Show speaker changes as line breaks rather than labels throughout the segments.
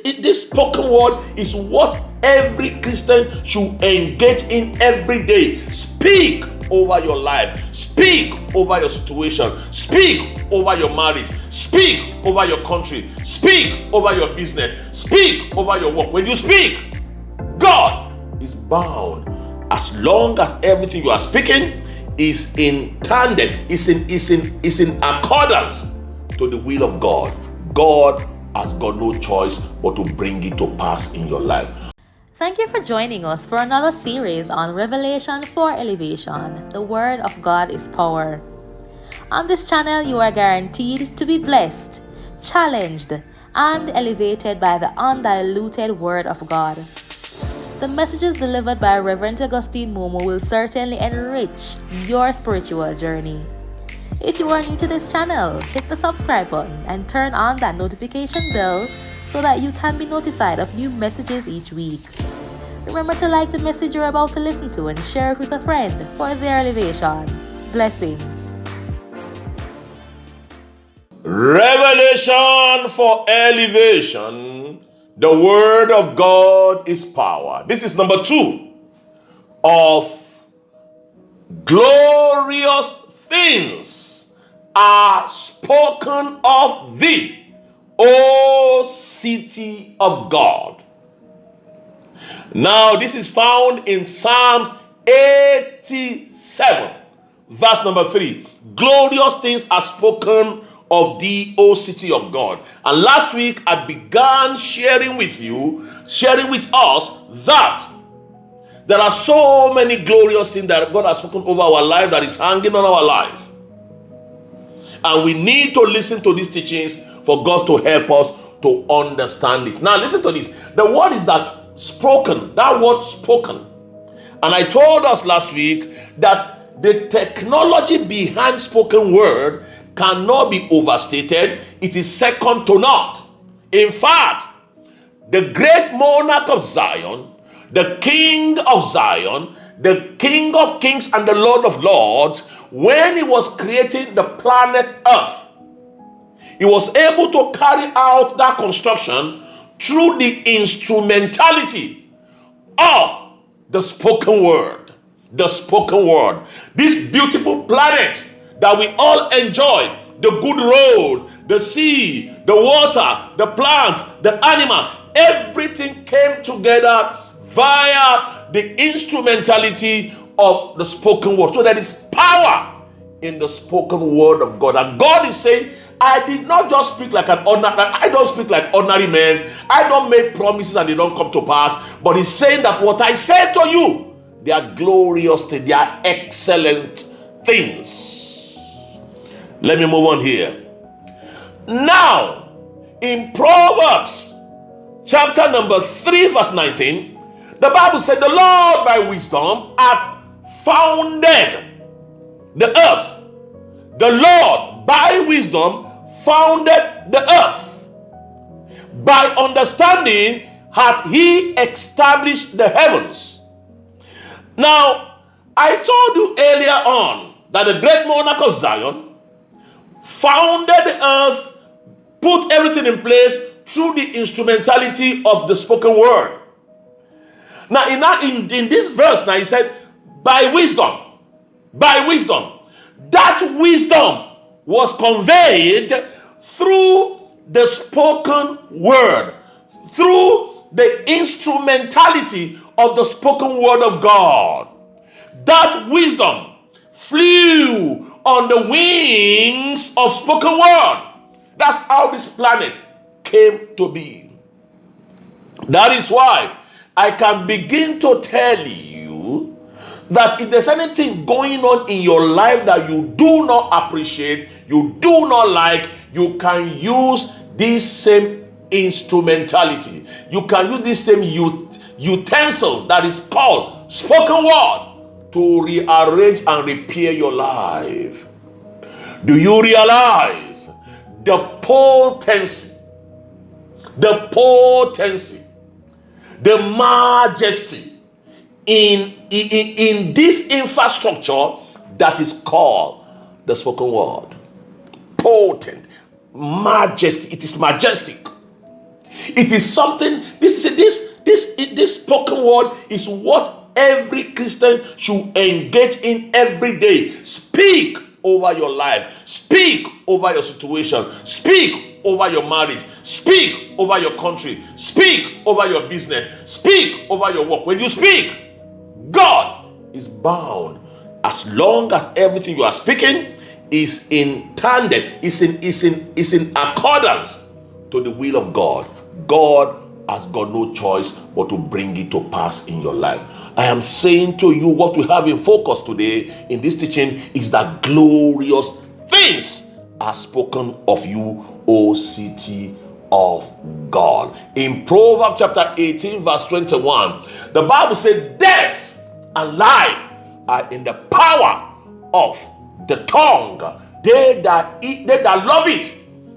This spoken word is what every Christian should engage in every day. Speak over your life. Speak over your situation. Speak over your marriage. Speak over your country. Speak over your business. Speak over your work. When you speak, God is bound, as long as everything you are speaking is in tandem, is in accordance to the will of God. God has got no choice but to bring it to pass in your life.
Thank you for joining us for another series on Revelation for Elevation. The Word of God is power. On this channel, you are guaranteed to be blessed, challenged, and elevated by the undiluted Word of God. The messages delivered by Reverend Augustine Momo will certainly enrich your spiritual journey. If you are new to this channel, hit the subscribe button and turn on that notification bell so that you can be notified of new messages each week. Remember to like the message you're about to listen to and share it with a friend for their elevation. Blessings.
Revelation for elevation. The word of God is power. This is number 2 of glorious things are spoken of thee, O city of God. Now, this is found in Psalms 87, verse number 3. Glorious things are spoken of thee, O city of God. And last week, I began sharing with us that there are so many glorious things that God has spoken over our life that is hanging on our life. And we need to listen to these teachings for God to help us to understand this. Now, listen to this. The word is that spoken, that word spoken. And I told us last week that the technology behind spoken word cannot be overstated. It is second to none. In fact, the great monarch of Zion, the King of Zion, the King of Kings and the Lord of Lords, when he was creating the planet Earth, he was able to carry out that construction through the instrumentality of the spoken word. The spoken word. This beautiful planet that we all enjoy, the good road, the sea, the water, the plant, the animal, everything came together via the instrumentality of the spoken word. So there is power in the spoken word of God. And God is saying, I did not just speak like an ordinary, I don't speak like ordinary men. I don't make promises and they don't come to pass. But he's saying that what I said to you, they are glorious things, they are excellent things. Let me move on here. Now, in Proverbs chapter number 3 verse 19, the Bible said, the Lord by wisdom hath founded the earth. The Lord by wisdom founded the earth. By understanding hath he established the heavens. Now, I told you earlier on that the great monarch of Zion founded the earth, put everything in place through the instrumentality of the spoken word. Now, in this verse, now he said, by wisdom. That wisdom was conveyed through the spoken word, through the instrumentality of the spoken word of God. That wisdom flew on the wings of spoken word. That's how this planet came to be. That is why I can begin to tell you that if there's anything going on in your life that you do not appreciate, you do not like, you can use this same instrumentality. You can use this same utensil that is called spoken word to rearrange and repair your life. Do you realize the potency, the majesty in this infrastructure that is called the spoken word? Potent, majesty. It is majestic. It is something, this spoken word is what every Christian should engage in every day. Speak over your life. Speak over your situation. Speak over your marriage. Speak over your country. Speak over your business. Speak over your work. When you speak, God is bound, as long as everything you are speaking is in tandem, is in accordance to the will of God. God has got no choice but to bring it to pass in your life. I am saying to you, what we have in focus today in this teaching is that glorious things are spoken of you, O city of God. In Proverbs chapter 18 verse 21, the Bible says death and life are in the power of the tongue. They that love it,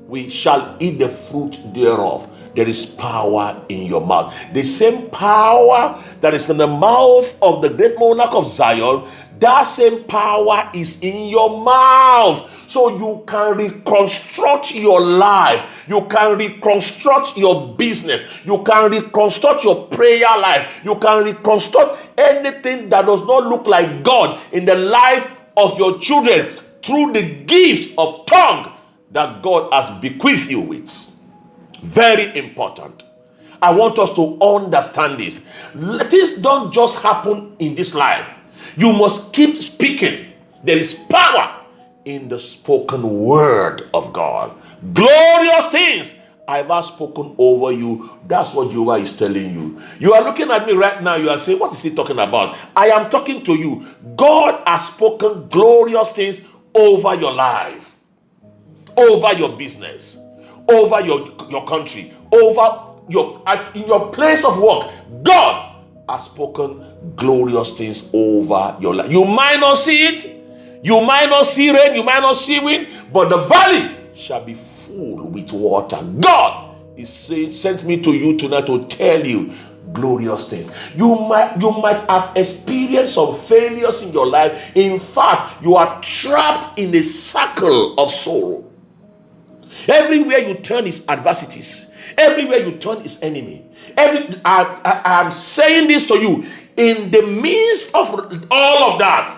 we shall eat the fruit thereof. There is power in your mouth. The same power that is in the mouth of the great monarch of Zion, that same power is in your mouth. So you can reconstruct your life. You can reconstruct your business. You can reconstruct your prayer life. You can reconstruct anything that does not look like God in the life of your children through the gift of tongue that God has bequeathed you with. Very important. I want us to understand this. Things don't just happen in this life. You must keep speaking. There is power in the spoken word of God. Glorious things I've spoken over you. That's what Jehovah is telling you. You are looking at me right now. You are saying, what is he talking about? I am talking to you. God has spoken glorious things over your life, over your business, over your country, over in your place of work. God has spoken glorious things over your life. You might not see it, you might not see rain, you might not see wind, but the valley shall be full with water. God is saying, sent me to you tonight to tell you glorious things. You might have experienced some failures in your life. In fact, you are trapped in a circle of sorrow. Everywhere you turn is adversities. Everywhere you turn is enemy. I'm saying this to you. In the midst of all of that,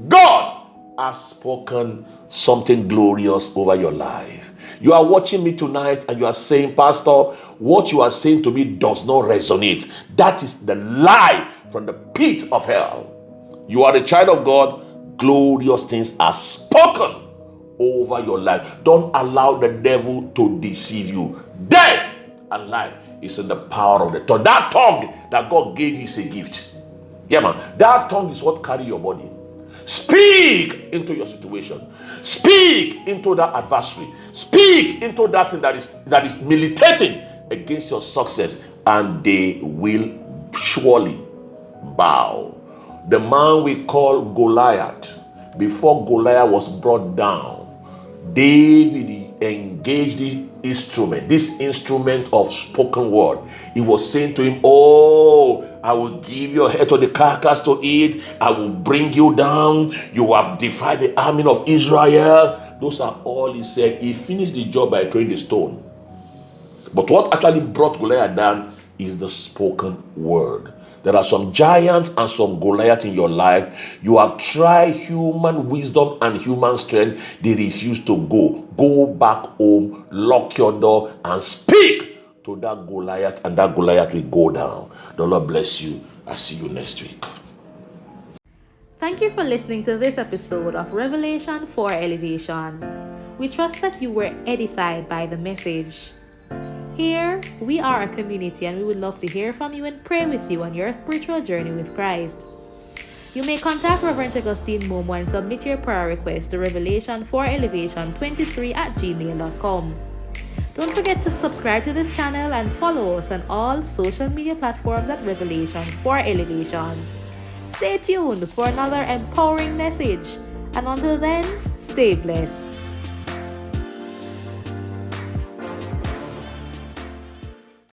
God has spoken something glorious over your life. You are watching me tonight and you are saying, Pastor, what you are saying to me does not resonate. That is the lie from the pit of hell. You are a child of God. Glorious things are spoken over your life. Don't allow the devil to deceive you. Death and life is in the power of the tongue. That tongue that God gave you is a gift. Yeah, man. That tongue is what carry your body. Speak into your situation. Speak into that adversary. Speak into that thing that is militating against your success, and they will surely bow. The man we call Goliath, before Goliath was brought down, David engaged this instrument of spoken word. He was saying to him, oh, I will give your head to the carcass to eat. I will bring you down. You have defied the army of Israel. Those are all he said. He finished the job by throwing the stone. But what actually brought Goliath down is the spoken word. There are some giants and some Goliath in your life. You have tried human wisdom and human strength. They refuse to go. Go back home, lock your door, and speak to that Goliath, and that Goliath will go down. The Lord bless you. I'll see you next week.
Thank you for listening to this episode of Revelation for Elevation. We trust that you were edified by the message. Here, we are a community and we would love to hear from you and pray with you on your spiritual journey with Christ. You may contact Reverend Augustine Momo and submit your prayer request to revelation4elevation23@gmail.com. Don't forget to subscribe to this channel and follow us on all social media platforms at Revelation for Elevation. Stay tuned for another empowering message, and until then, stay blessed.